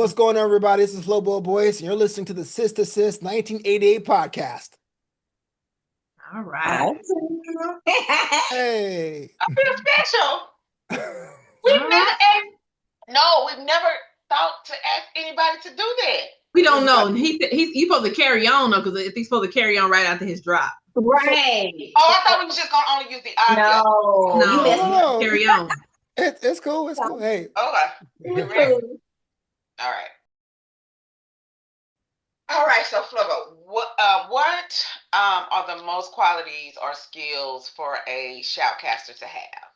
what's going on, everybody? This is Flobo Boyce, and you're listening to the Sister Sis 1988 podcast. All right. Hey. I feel special. All We've never right. asked, no, we've never thought to ask anybody to do that. We don't know. He's supposed to carry on though, because he's supposed to carry on right after his drop. Right. Oh, I thought we was just going to only use the audio. No. No, You No. carry on. It's cool. It's cool. Hey. Okay. missed Ready? it. All right. All right, so Flobo, what are the most qualities or skills for a shoutcaster to have?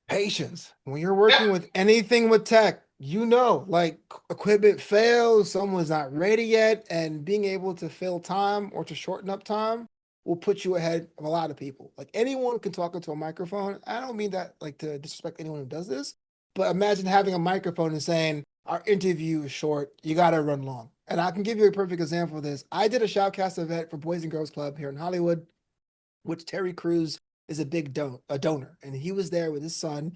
Patience. When you're working with anything with tech, like equipment fails, someone's not ready yet, and being able to fill time or to shorten up time will put you ahead of a lot of people. Like anyone can talk into a microphone. I don't mean that like to disrespect anyone who does this, but imagine having a microphone and saying, our interview is short, you got to run long. And I can give you a perfect example of this. I did a shoutcast event for Boys and Girls Club here in Hollywood, which Terry Crews is a big donor, and he was there with his son.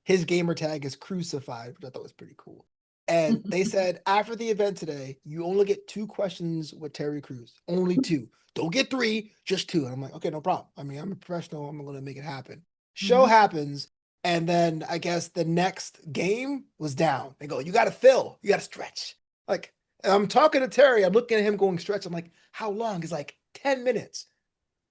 His gamer tag is Crucified, which I thought was pretty cool. And they said after the event today, you only get 2 questions with Terry Crews, only 2. Don't get 3, just 2. And I'm like, okay, no problem. I mean, I'm a professional. I'm going to make it happen. Show happens. And then I guess the next game was down. They go, you got to fill, you got to stretch. Like, I'm talking to Terry. I'm looking at him going stretch. I'm like, how long? He's like 10 minutes.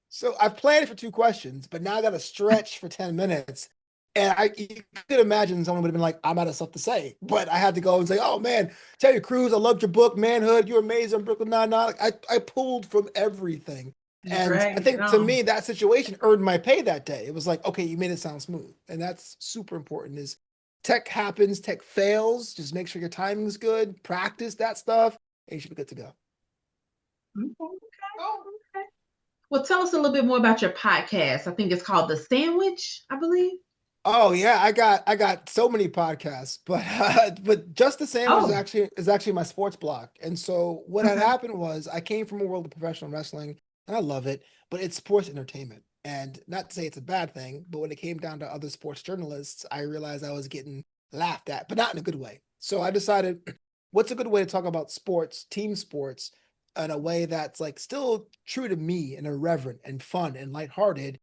So I've planned for 2 questions, but now I got to stretch for 10 minutes. And you could imagine someone would have been like, I'm out of stuff to say. But I had to go and say, oh, man, Terry Crews, I loved your book, Manhood. You're amazing, Brooklyn Nine-Nine. I pulled from everything. And I think to me, that situation earned my pay that day. It was like, okay, you made it sound smooth. And that's super important is tech happens, tech fails. Just make sure your timing's good. Practice that stuff, and you should be good to go. Okay. Well, tell us a little bit more about your podcast. I think it's called The Sandwich, I believe. Oh yeah, I got so many podcasts, but Just the Sandwich is actually my sports blog. And so what had happened was I came from a world of professional wrestling, and I love it, but it's sports entertainment. And not to say it's a bad thing, but when it came down to other sports journalists, I realized I was getting laughed at, but not in a good way. So I decided, what's a good way to talk about sports, team sports, in a way that's like still true to me and irreverent and fun and lighthearted,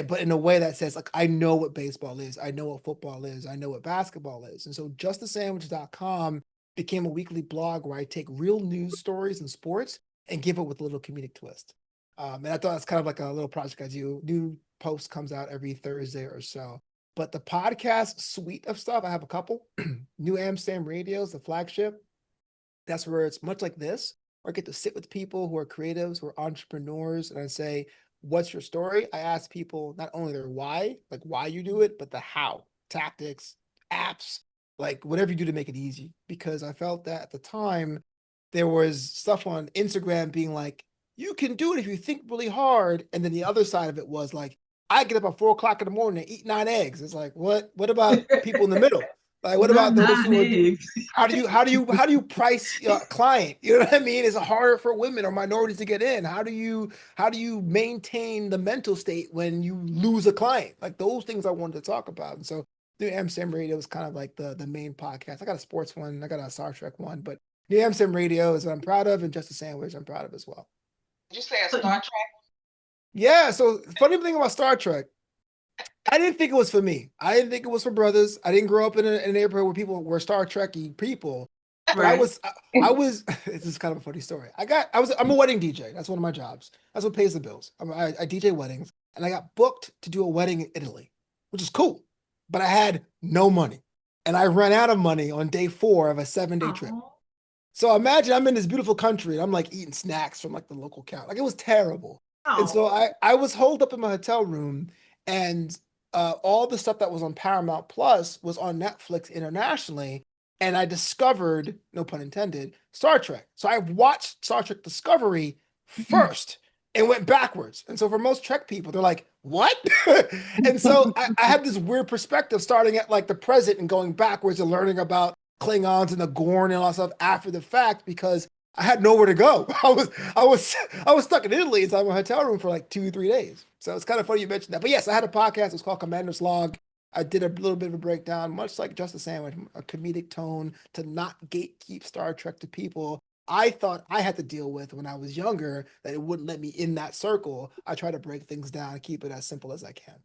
but in a way that says, like, I know what baseball is, I know what football is, I know what basketball is. And so justthesandwich.com became a weekly blog where I take real news stories in sports and give it with a little comedic twist. And I thought that's kind of like a little project I do. New post comes out every Thursday or so. But the podcast suite of stuff, I have a couple. New Amsterdam Radio's the flagship. That's where it's much like this, where I get to sit with people who are creatives, who are entrepreneurs, and I say, what's your story? I ask people not only their why, like why you do it, but the how, tactics, apps, like whatever you do to make it easy. Because I felt that at the time, there was stuff on Instagram being like, you can do it if you think really hard. And then the other side of it was like, I get up at 4 o'clock in the morning and eat 9 eggs. It's like, what about people in the middle? Like, what about those who are, how do you price a client? You know what I mean? Is it harder for women or minorities to get in? How do you maintain the mental state when you lose a client? Like those things I wanted to talk about. And so the Amsterdam Radio is kind of like the main podcast. I got a sports one, I got a Star Trek one, but the Amsterdam Radio is what I'm proud of, and Just a Sandwich I'm proud of as well. Did you say a Star Trek? Yeah, so funny thing about Star Trek, I didn't think it was for me. I didn't think it was for brothers. I didn't grow up in a neighborhood where people were Star Trekky people. But I was this is kind of a funny story. I'm a wedding DJ. That's one of my jobs. That's what pays the bills. I DJ weddings, and I got booked to do a wedding in Italy, which is cool. But I had no money, and I ran out of money on day 4 of a 7-day trip. So imagine I'm in this beautiful country, and I'm like eating snacks from like the local counter. Like it was terrible. And so I was holed up in my hotel room, and all the stuff that was on Paramount Plus was on Netflix internationally. And I discovered, no pun intended, Star Trek. So I watched Star Trek Discovery first and went backwards. And so for most Trek people, they're like, what? And so I had this weird perspective starting at like the present and going backwards and learning about Klingons and the Gorn and all that stuff after the fact, because I had nowhere to go. I was stuck in Italy inside my hotel room for like 2-3 days. So it's kind of funny you mentioned that. But yes, I had a podcast. It's called Commander's Log. I did a little bit of a breakdown, much like Just a Sandwich, a comedic tone to not gatekeep Star Trek to people I thought I had to deal with when I was younger, that it wouldn't let me in that circle. I try to break things down and keep it as simple as I can.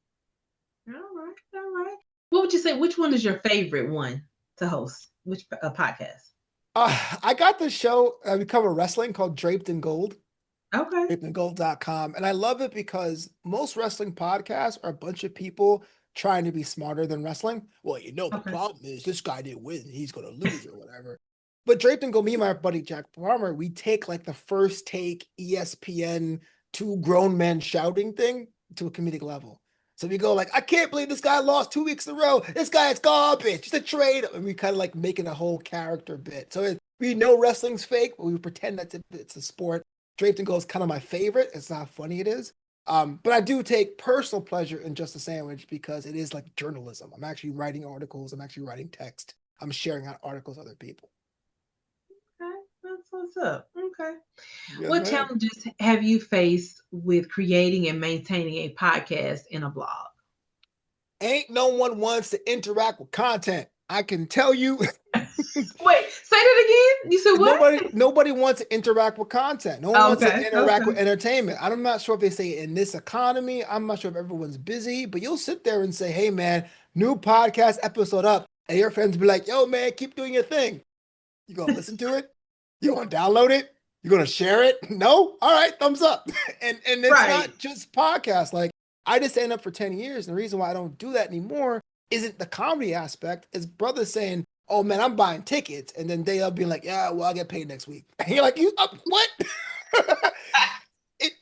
All right, all right. What would you say? Which one is your favorite one to host? Which podcast? I got this show, we cover wrestling, called Draped in Gold. Okay. drapedingold.com. And I love it because most wrestling podcasts are a bunch of people trying to be smarter than wrestling. Well, the Okay. problem is this guy didn't win. He's going to lose or whatever. But Draped in Gold, me and my buddy Jack Palmer, we take like the first take ESPN two grown men shouting thing to a comedic level. So we go like, I can't believe this guy lost 2 weeks in a row. This guy is garbage. He's a trade. And we kind of like making a whole character bit. So we know wrestling's fake, but we pretend that it's a sport. Draped in Gold is kind of my favorite. It's not how funny it is. But I do take personal pleasure in Just a Sandwich because it is like journalism. I'm actually writing articles. I'm actually writing text. I'm sharing out articles with other people. Okay, that's what's up. Okay. Yes, What ma'am. challenges have you faced with creating and maintaining a podcast and a blog? Ain't no one wants to interact with content. I can tell you. Wait, say that again. You said what? Nobody wants to interact with content. No one wants to interact with entertainment. I'm not sure if they say in this economy. I'm not sure if everyone's busy, but you'll sit there and say, hey, man, new podcast episode up. And your friends be like, yo, man, keep doing your thing. You going to listen to it? You going to download it? You going to share it? No? All right, thumbs up. and it's not just podcasts. Like, I just stand up for 10 years. And the reason why I don't do that anymore isn't the comedy aspect. It's brothers saying, oh man, I'm buying tickets. And then they'll be like, yeah, well, I'll get paid next week. And you're like, what?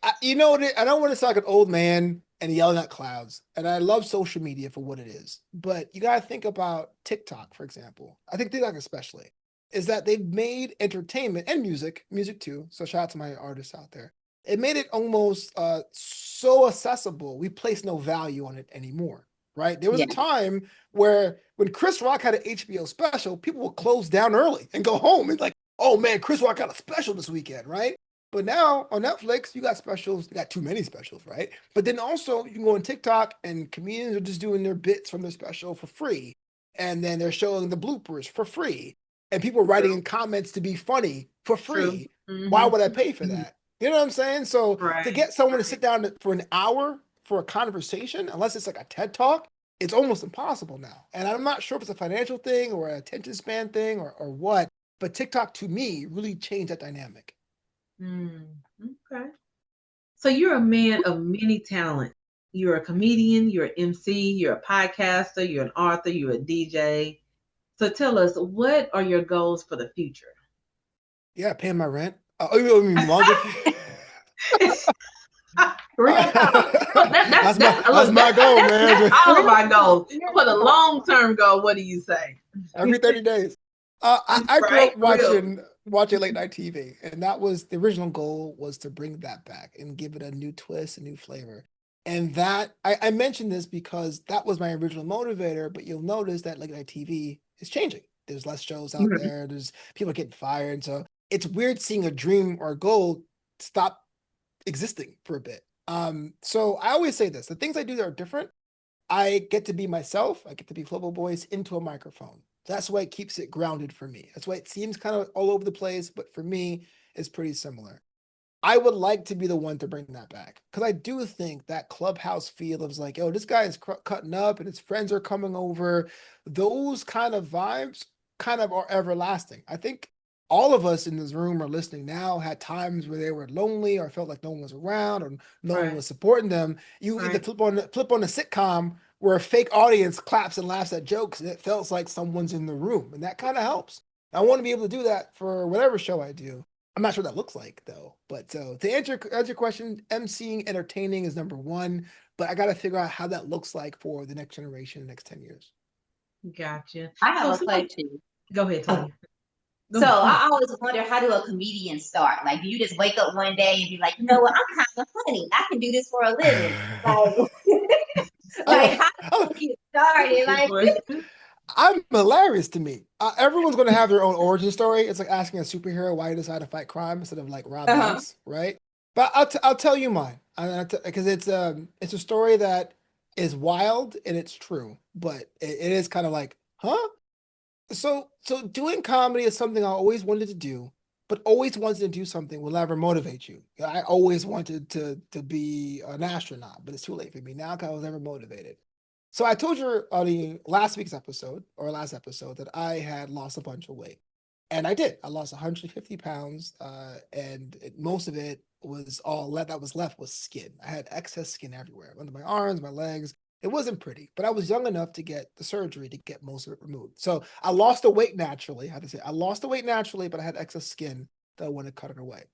I don't want to sound like an old man and yelling at clouds. And I love social media for what it is. But you got to think about TikTok, for example. I think TikTok especially, is that they've made entertainment and music too. So shout out to my artists out there. It made it almost so accessible. We place no value on it anymore. Right? There was a time where when Chris Rock had an HBO special, people would close down early and go home and like, oh man, Chris Rock got a special this weekend, right? But now on Netflix, you got specials, you got too many specials, right? But then also you can go on TikTok and comedians are just doing their bits from their special for free. And then they're showing the bloopers for free. And people are writing in comments to be funny for free. Mm-hmm. Why would I pay for that? You know what I'm saying? So to get someone to sit down for an hour for a conversation, unless it's like a TED Talk, it's almost impossible now. And I'm not sure if it's a financial thing or an attention span thing or what, but TikTok to me really changed that dynamic. Okay. So you're a man of many talents. You're a comedian, you're an MC, you're a podcaster, you're an author, you're a DJ. So tell us, what are your goals for the future? Yeah, paying my rent. You mean longer? That's my goal, man. That's all of my goals. For the long-term goal, what do you say? Every 30 days. I grew up watching late night TV, and that was the original goal, was to bring that back and give it a new twist, a new flavor. And that I mentioned this because that was my original motivator, but you'll notice that late night TV is changing. There's less shows out there. There's people getting fired. So it's weird seeing a dream or a goal stop existing for a bit. So I always say this, the things I do that are different, I get to be myself. I get to be Flobo Boyce into a microphone. That's why it keeps it grounded for me. That's why it seems kind of all over the place, but for me, it's pretty similar. I would like to be the one to bring that back, because I do think that clubhouse feel of like, oh, this guy is cutting up and his friends are coming over. Those kind of vibes kind of are everlasting. I think all of us in this room or listening now had times where they were lonely or felt like no one was around or no one was supporting them. You either flip on a sitcom where a fake audience claps and laughs at jokes, and it feels like someone's in the room, and that kind of helps. I want to be able to do that for whatever show I do. I'm not sure what that looks like though. But so to answer your question, emceeing, entertaining is number one, but I got to figure out how that looks like for the next generation, the next 10 years. Gotcha. I have a question. Go ahead, Tony. So I always wonder, how do a comedian start? Like, do you just wake up one day and be like, you know what, I'm kind of funny. I can do this for a living. Like how do you get started? Like, I'm hilarious to me. Everyone's going to have their own origin story. It's like asking a superhero why you decide to fight crime instead of like rob banks, right? But I'll tell you mine, because it's a story that is wild and it's true, but it is kind of like, huh? So doing comedy is something I always wanted to do, but always wanted to do something will never motivate you. I always wanted to be an astronaut, but it's too late for me now because I was never motivated. So I told you on the last week's episode or last episode that I had lost a bunch of weight. And I did. I lost 150 pounds, and most of it was that was left was skin. I had excess skin everywhere, under my arms, my legs. It wasn't pretty, but I was young enough to get the surgery to get most of it removed. So I lost the weight naturally. I have to say, I lost the weight naturally, but I had excess skin that I wanted to cut it away.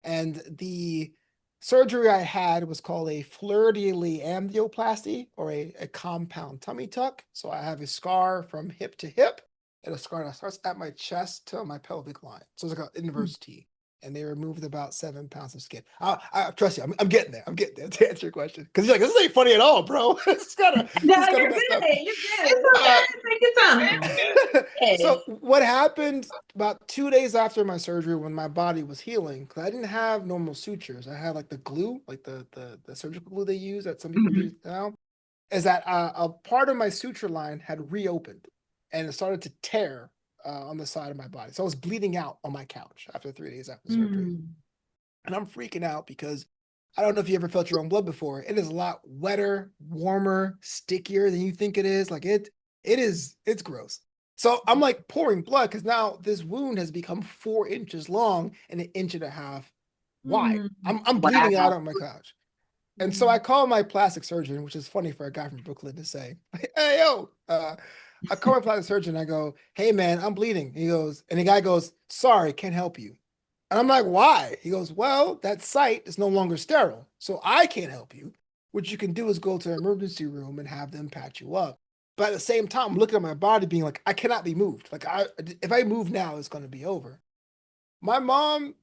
And the surgery I had was called a fleur-de-lis amnioplasty, or a compound tummy tuck. So I have a scar from hip to hip and a scar that starts at my chest to my pelvic line. So it's like an inverse T. And they removed about 7 pounds of skin. I trust you. I'm getting there. I'm getting there to answer your question. Because you're like, this ain't funny at all, bro. It's kind of No, messed you're up. good. You're It's okay. Take your time. So what happened about 2 days after my surgery, when my body was healing, because I didn't have normal sutures, I had like the glue, like the surgical glue they use that some people use now, is that a part of my suture line had reopened and it started to tear on the side of my body. So I was bleeding out on my couch after 3 days after surgery. And I'm freaking out because I don't know if you ever felt your own blood before. It is a lot wetter, warmer, stickier than you think it is. Like it's gross. So I'm like pouring blood because now this wound has become 4 inches long and 1.5 inches wide. I'm bleeding out on my couch. And so I call my plastic surgeon, which is funny for a guy from Brooklyn to say, hey, yo, I call my plastic surgeon. I go, hey, man, I'm bleeding. He goes, and the guy goes, sorry, can't help you. And I'm like, why? He goes, well, that site is no longer sterile, so I can't help you. What you can do is go to the emergency room and have them patch you up. But at the same time, I'm looking at my body being like, I cannot be moved. Like, if I move now, it's going to be over. My mom,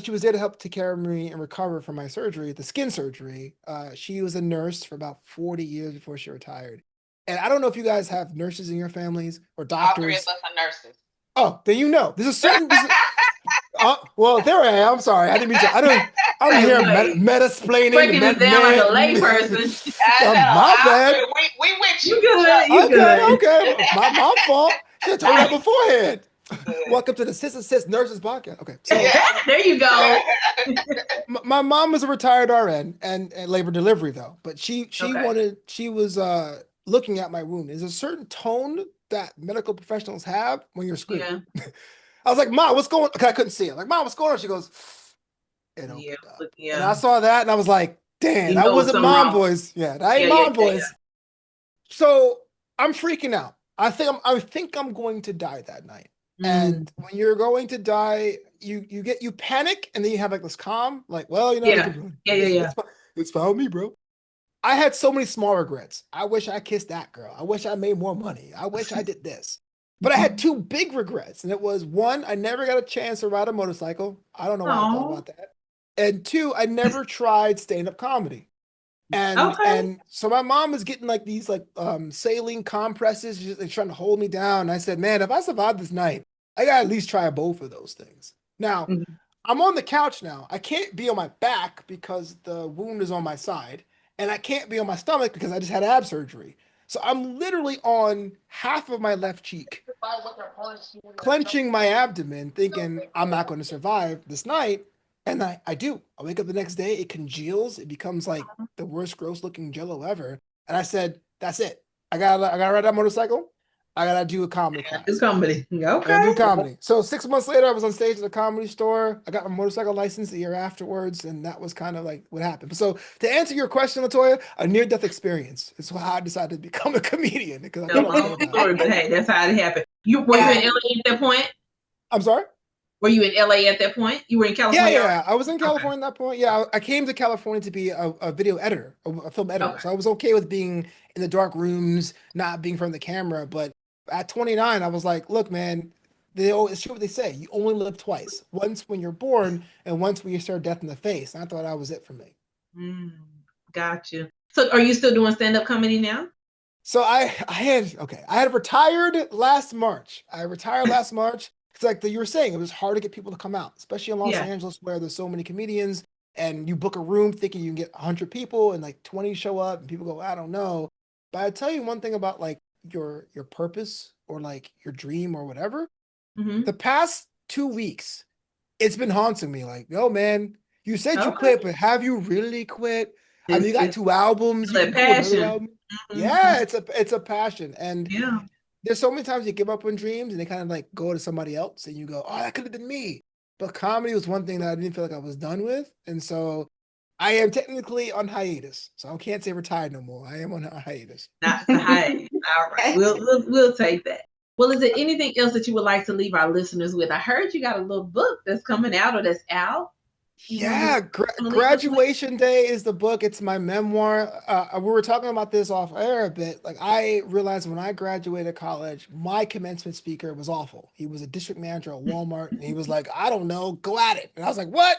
she was there to help take care of me and recover from my surgery, the skin surgery. She was a nurse for about 40 years before she retired. And I don't know if you guys have nurses in your families or doctors. All 3 of us are nurses. Oh, then you know. There's a certain. Well, there I am. I'm sorry. I didn't mean to. I'm here meta-splaining. Breaking it down like a layperson. My bad. We with you. You good. You good. Okay. My fault. Should have told me that beforehand. Welcome to the Sis Nurses podcast. Okay. So there you go. my mom was a retired RN and labor delivery though, but she was looking at my wound. There's a certain tone that medical professionals have when you're screaming. Yeah. I was like, Mom, what's going on? I couldn't see it. Like, Mom, what's going on? She goes, it opened up. Yeah. And I saw that and I was like, damn, that wasn't mom voice. Yeah, that ain't mom voice. Yeah. So I'm freaking out. I think I'm going to die that night. And when you're going to die, you panic and then you have like this calm, like, well, you know, it's fine with me, bro. I had so many small regrets. I wish I kissed that girl. I wish I made more money. I wish I did this. But I had 2 big regrets. And it was 1, I never got a chance to ride a motorcycle. I don't know why I thought about that. And 2, I never tried stand-up comedy. And so my mom was getting like these saline compresses, just like trying to hold me down. And I said, man, if I survive this night, I gotta at least try both of those things. Now, I'm on the couch now. I can't be on my back because the wound is on my side. And I can't be on my stomach because I just had ab surgery. So I'm literally on half of my left cheek, clenching my abdomen, thinking I'm not going to survive this night. And I do. I wake up the next day, it congeals, it becomes like the worst gross looking jello ever. And I said, that's it. I gotta ride that motorcycle. I gotta do a comedy class. It's comedy. Okay. I gotta do comedy. So 6 months later, I was on stage at a comedy store. I got my motorcycle license the year afterwards, and that was kind of like what happened. So to answer your question, Latoya, a near-death experience is how I decided to become a comedian. Because but hey, that's how it happened. Were you in LA at that point? I'm sorry? Were you in LA at that point? You were in California? Yeah. I was in California at that point. Yeah, I came to California to be a video editor, a film editor. Okay. So I was okay with being in the dark rooms, not being from the camera. But at 29, I was like, look, man, it's true what they say. You only live twice. Once when you're born and once when you stare death in the face. And I thought that was it for me. Gotcha. So are you still doing stand-up comedy now? So I had retired last March. It's like you were saying, it was hard to get people to come out, especially in Los Angeles where there's so many comedians. and you book a room thinking you can get 100 people and like 20 show up and people go, I don't know. But I tell you one thing about like your purpose or like your dream or whatever. Mm-hmm. The past 2 weeks, it's been haunting me. Like, yo, man, you said you Okay. quit, but have you really quit? I mean, you got It's 2 albums. You that can record another passion. album. Mm-hmm. Yeah, it's a passion. And Yeah. there's so many times you give up on dreams and they kind of like go to somebody else and you go, oh, that could have been me. But comedy was one thing that I didn't feel like I was done with. And so I am technically on hiatus. So I can't say retired no more. I am on hiatus. Not the hiatus. All right. We'll take that. Well, is there anything else that you would like to leave our listeners with? I heard you got a little book that's coming out or that's out. Yeah, Graduation Day is the book. It's my memoir. We were talking about this off air a bit. Like I realized when I graduated college, my commencement speaker was awful. He was a district manager at Walmart, and he was like, "I don't know, go at it." And I was like, "What?"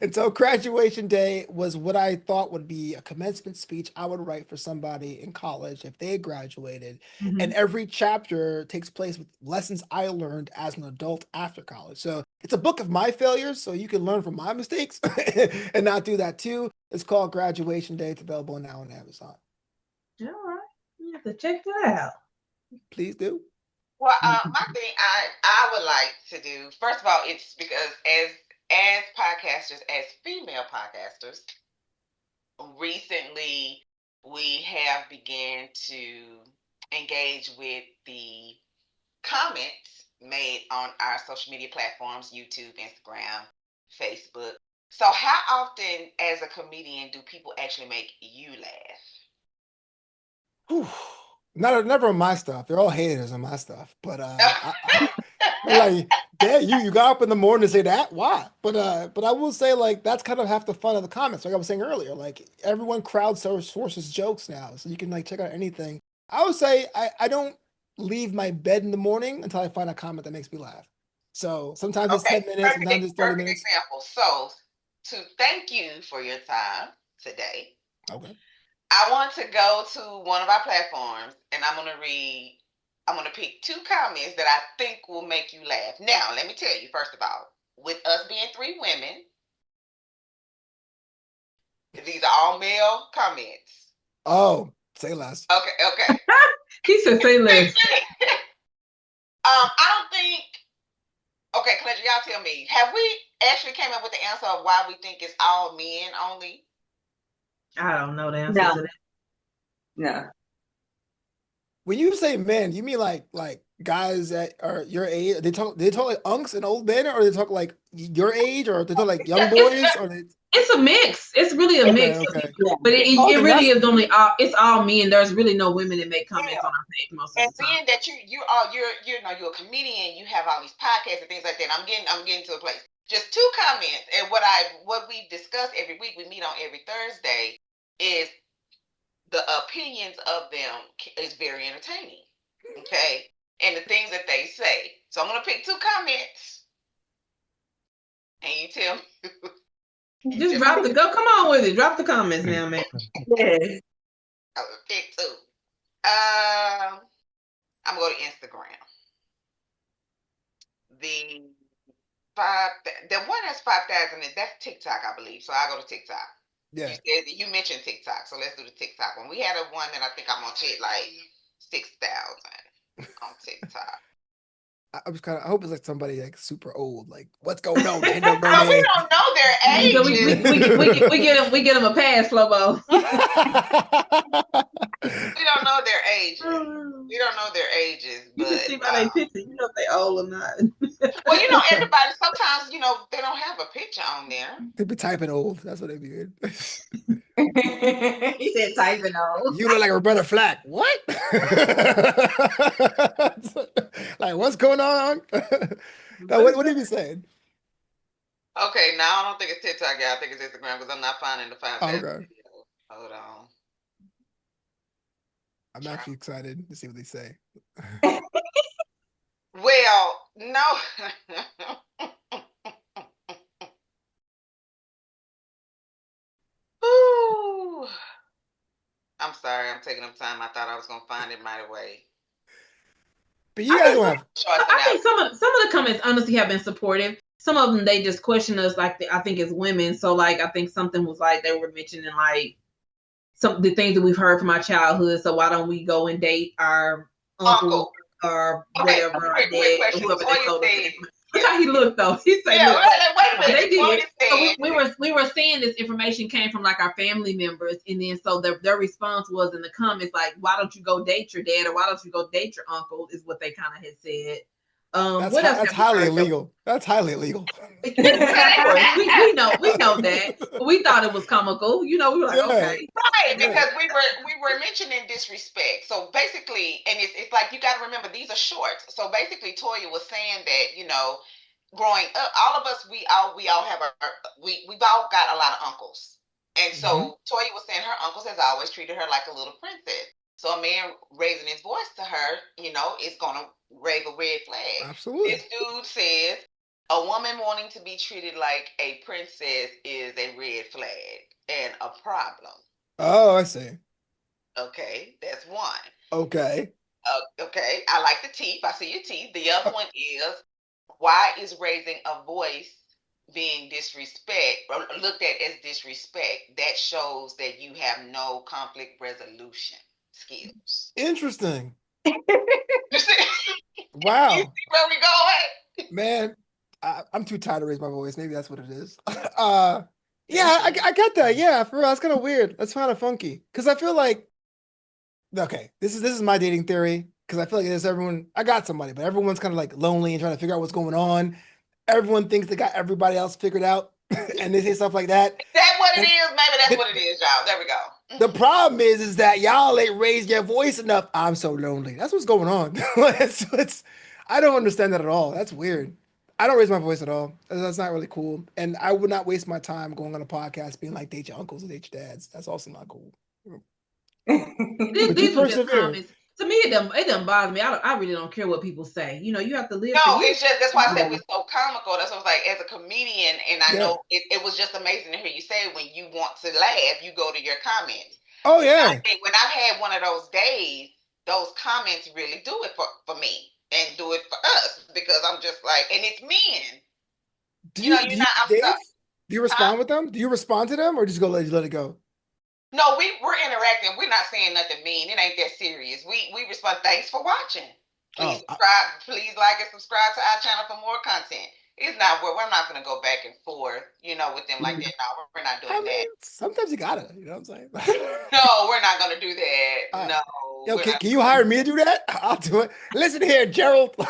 And so Graduation Day was what I thought would be a commencement speech I would write for somebody in college if they had graduated. Mm-hmm. And every chapter takes place with lessons I learned as an adult after college. So it's a book of my failures, so you can learn from my mistakes and not do that too. It's called Graduation Day. It's available now on Amazon. All right. You have to check that out. Please do. Well, my thing I would like to do, first of all, it's because as podcasters, as female podcasters, recently we have began to engage with the comments made on our social media platforms, YouTube, Instagram, Facebook. So how often as a comedian do people actually make you laugh? Whew. Never on my stuff. They're all haters on my stuff. But like, yeah, you got up in the morning to say that. Why? But I will say like that's kind of half the fun of the comments. Like I was saying earlier, like everyone crowdsources jokes now, so you can like check out anything. I would say I don't leave my bed in the morning until I find a comment that makes me laugh. So sometimes it's 10 minutes, sometimes it's 30 minutes. Example. So to thank you for your time today. Okay. I want to go to one of our platforms and I'm going to pick 2 comments that I think will make you laugh. Now, let me tell you, first of all, with us being 3 women, these are all male comments. Oh, say less. Okay. He said say less. I don't think, okay, Clinton, y'all tell me, have we actually came up with the answer of why we think it's all men only? I don't know the answer to that. No. When you say men, you mean like guys that are your age? They talk like unks and old men, or they talk like your age, or they talk like young boys, or they... It's a mix. It's really a mix. Okay. But it really is only it's all men. There's really no women that make comments on our page most of the time. And being that you're a comedian, you have all these podcasts and things like that. I'm getting to a place. Just 2 comments, and what we discuss every week, we meet on every Thursday, is the opinions of them is very entertaining. Okay, and the things that they say. So I'm gonna pick 2 comments, and you tell me. Just drop the go. Come on with it. Drop the comments now, man. Yes. I'm gonna pick 2. I'm gonna go to Instagram. The one that's 5,000, that's TikTok, I believe. So I go to TikTok. Yeah. You mentioned TikTok, so let's do the TikTok one. We had a one that I think I'm gonna hit like 6,000 on TikTok. I hope it's like somebody like super old. Like, what's going on? We don't know their age. So we get them a pass, Flobo. We don't know their ages. We don't know their ages. You can see by their picture. You know if they old or not. Well, everybody, sometimes, they don't have a picture on there. They be typing old. That's what they be doing. He said typing old. You look like Roberta Flack. What? Like, what's going on? Now, what did he say? Okay, now I don't think it's TikTok, I think it's Instagram because I'm not finding the 5,000 okay. Hold on. I'm actually excited to see what they say. Well, no. Ooh. I'm sorry, I'm taking up time. I thought I was gonna find it right away. But you guys don't have. I think some of the comments honestly have been supportive. some of them, they just question us, like, I think as women. So, like, I think something was like, they were mentioning, like, some the things that we've heard from our childhood. So why don't we go and date our uncle or whatever, our quick dad, or question. whoever they Toya told us. said, Look how he looked, though. He said, yeah, look. wait a But minute. they did. So Said, we were saying this information came from like our family members, and then so their response was in the comments like, "Why don't you go date your dad, or why don't you go date your uncle?" Is what they kind of had said. What else? That's highly illegal. That's highly illegal. Of course, we know that, but we thought it was comical. You know, we were like, okay, right, because we were mentioning disrespect. So basically, and it's like you got to remember these are shorts. So basically, Toya was saying that growing up, all of us we all have we've all got a lot of uncles, and so Toya was saying her uncles has always treated her like a little princess. So a man raising his voice to her, is gonna raise a red flag. Absolutely. This dude says a woman wanting to be treated like a princess is a red flag and a problem. Oh, I see. Okay, that's one. Okay. Okay, I like the teeth. I see your teeth. The other one is, why is raising a voice being disrespect or looked at as disrespect? That shows that you have no conflict resolution skills. Interesting. You see? Wow. You see where we going? Man, I'm too tired to raise my voice. Maybe that's what it is. Yeah, I get that. Yeah, for real, that's kind of weird. That's kind of funky. Because I feel like, okay, this is my dating theory. Because I feel like I got somebody, but everyone's kind of like lonely and trying to figure out what's going on. Everyone thinks they got everybody else figured out, and they say stuff like that. Is that what it is? Maybe that's what it is, y'all. There we go. The problem is that y'all ain't raised your voice enough. I'm so lonely. That's what's going on. I don't understand that at all. That's weird. I don't raise my voice at all. That's not really cool. And I would not waste my time going on a podcast being like, date your uncles or date your dads. That's also not cool. These were just comments. To me, it doesn't bother me. I really don't care what people say. You have to live. No, it's just that's why I said we're so comical. That's what I was like, as a comedian, and I know it was just amazing to hear you say when you want to laugh, you go to your comments. Oh yeah. When I've had one of those days, those comments really do it for me and do it for us because I'm just like, and it's men. Do you respond with them? Do you respond to them or just let it go? No, we're interacting. We're not saying nothing mean. It ain't that serious. We respond. Thanks for watching. Please subscribe. Please like and subscribe to our channel for more content. It's not we're not gonna go back and forth, with them like that. No, we're not doing that. Sometimes you gotta, you know what I'm saying? No, we're not gonna do that. No. Yo, can you hire me to do that? I'll do it. Listen here, Gerald. No.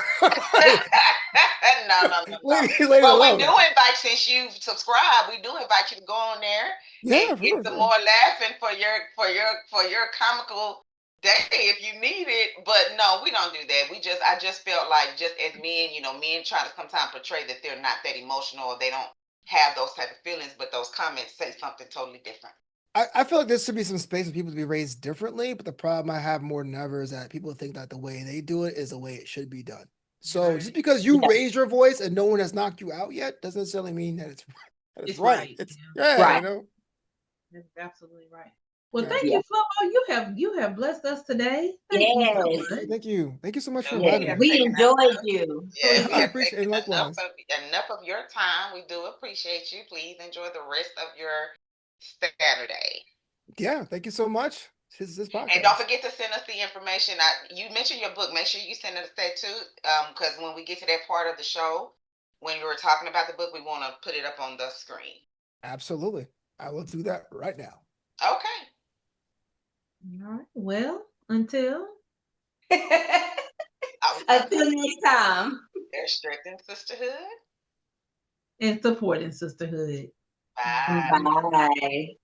But we do invite, since you've subscribed, we do invite you to go on there and get some more laughing for your comical day if you need it. But no, we don't do that. I just felt like just as men, men try to sometimes portray that they're not that emotional or they don't have those type of feelings, but those comments say something totally different. I feel like there should be some space for people to be raised differently, but the problem I have more than ever is that people think that the way they do it is the way it should be done. So just because you raise your voice and no one has knocked you out yet doesn't necessarily mean that it's right. It's right. That's absolutely right. Well, thank you, Flobo. You have blessed us today. Thank you. Thank you so much for inviting me. We enjoyed you. Yeah, I appreciate it. Likewise. Enough of your time. We do appreciate you. Please enjoy the rest of your Saturday. Yeah, thank you so much. This podcast. And don't forget to send us the information. You mentioned your book. Make sure you send us that too, because when we get to that part of the show, when we were talking about the book, we want to put it up on the screen. Absolutely. I will do that right now. Okay. All right. Well, until next time. There's strength in sisterhood. And support in sisterhood. Bye. Bye.